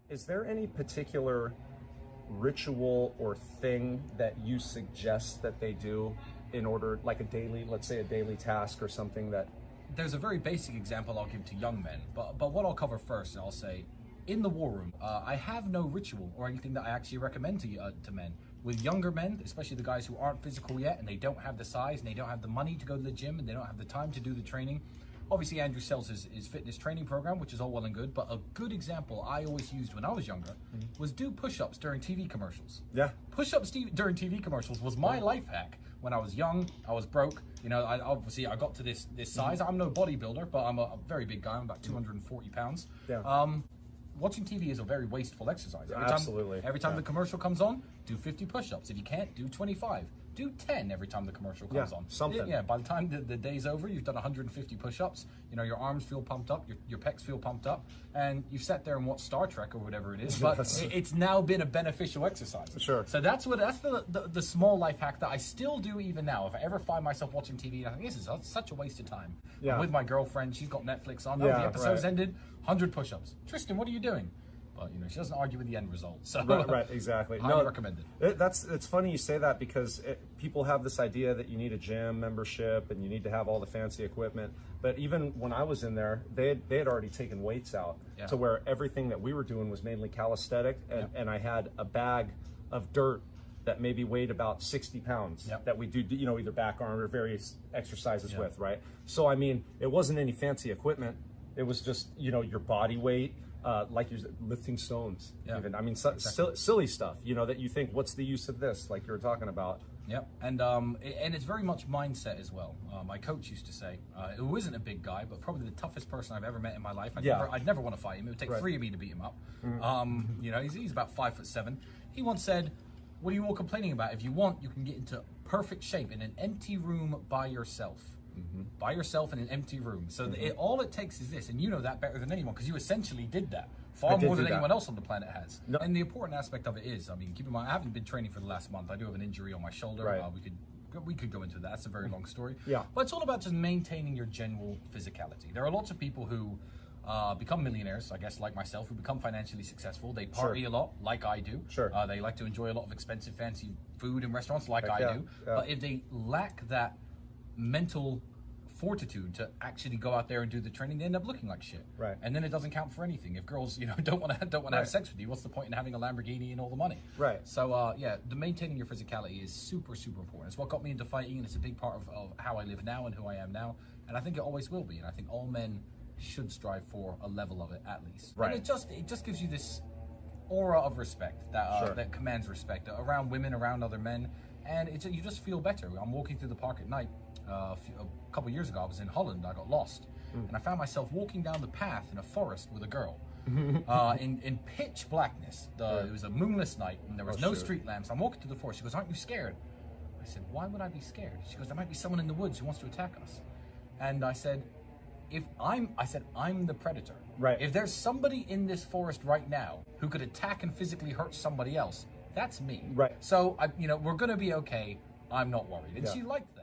Is there any particular ritual or thing that you suggest that they do in order, like a daily, let's say a daily task or something that... There's a very basic example I'll give to young men, but what I'll cover first, I'll say, in the war room, I have no ritual or anything that I actually recommend to men. With younger men, especially the guys who aren't physical yet and they don't have the size and they don't have the money to go to the gym and they don't have the time to do the training. Obviously, Andrew sells his fitness training program, which is all well and good, but a good example I always used when I was younger was do push-ups during TV commercials. Yeah. Push-ups during TV commercials was my life hack. When I was young, I was broke. You know, I got to this size. I'm no bodybuilder, but I'm a very big guy. I'm about 240 pounds. Yeah. Watching TV is a very wasteful exercise. Absolutely. Every time the commercial comes on, do 50 push-ups. If you can't, do 25. Do 10 every time the commercial comes on. Something. Yeah, by the time the day's over, you've done 150 push-ups. You know, your arms feel pumped up, your pecs feel pumped up, and you've sat there and watched Star Trek or whatever it is, but it's now been a beneficial exercise. Sure. So that's the small life hack that I still do even now. If I ever find myself watching TV, I think this is such a waste of time. Yeah. I'm with my girlfriend, she's got Netflix on. Yeah, the episode's ended, 100 push-ups. Tristan, what are you doing? But you know, she doesn't argue with the end result. So right, exactly. Highly recommend it. It's funny you say that because people have this idea that you need a gym membership and you need to have all the fancy equipment. But even when I was in there, they had already taken weights out to where everything that we were doing was mainly calisthenic, and I had a bag of dirt that maybe weighed about 60 pounds that we do, you know, either back arm or various exercises with, right? So I mean, it wasn't any fancy equipment. It was just, you know, your body weight. Like you're lifting stones, even. I mean, silly stuff, you know, that you think, what's the use of this? Like you were talking about. Yep, and it's very much mindset as well. My coach used to say, who isn't a big guy, but probably the toughest person I've ever met in my life. I'd never want to fight him. It would take 3 of me to beat him up. You know, he's about 5'7". He once said, "What are you all complaining about? If you want, you can get into perfect shape in an empty room by yourself." By yourself in an empty room. So all it takes is this, and you know that better than anyone because you essentially did that far more than anyone else on the planet has. No. And the important aspect of it is, I mean, keep in mind, I haven't been training for the last month. I do have an injury on my shoulder. Right. We could go into that. That's a very long story. Yeah. But it's all about just maintaining your general physicality. There are lots of people who become millionaires, I guess, like myself, who become financially successful. They party a lot, like I do. Sure. They like to enjoy a lot of expensive, fancy food in restaurants, like I do. Yeah. But if they lack that mental fortitude to actually go out there and do the training, they end up looking like shit. Right. And then it doesn't count for anything. If girls, you know, don't want to have sex with you, what's the point in having a Lamborghini and all the money? Right. So yeah, the maintaining your physicality is super important. It's what got me into fighting, and it's a big part of how I live now and who I am now. And I think it always will be. And I think all men should strive for a level of it at least. Right. And it just gives you this aura of respect that commands respect around women, around other men, and you just feel better. I'm walking through the park at night. A couple years ago, I was in Holland. I got lost, and I found myself walking down the path in a forest with a girl, in pitch blackness. It was a moonless night, and there was no street lamps. I'm walking through the forest. She goes, "Aren't you scared?" I said, "Why would I be scared?" She goes, "There might be someone in the woods who wants to attack us." And I said, I'm the predator. Right. If there's somebody in this forest right now who could attack and physically hurt somebody else, that's me. Right. So, you know, we're gonna be okay. I'm not worried." And she liked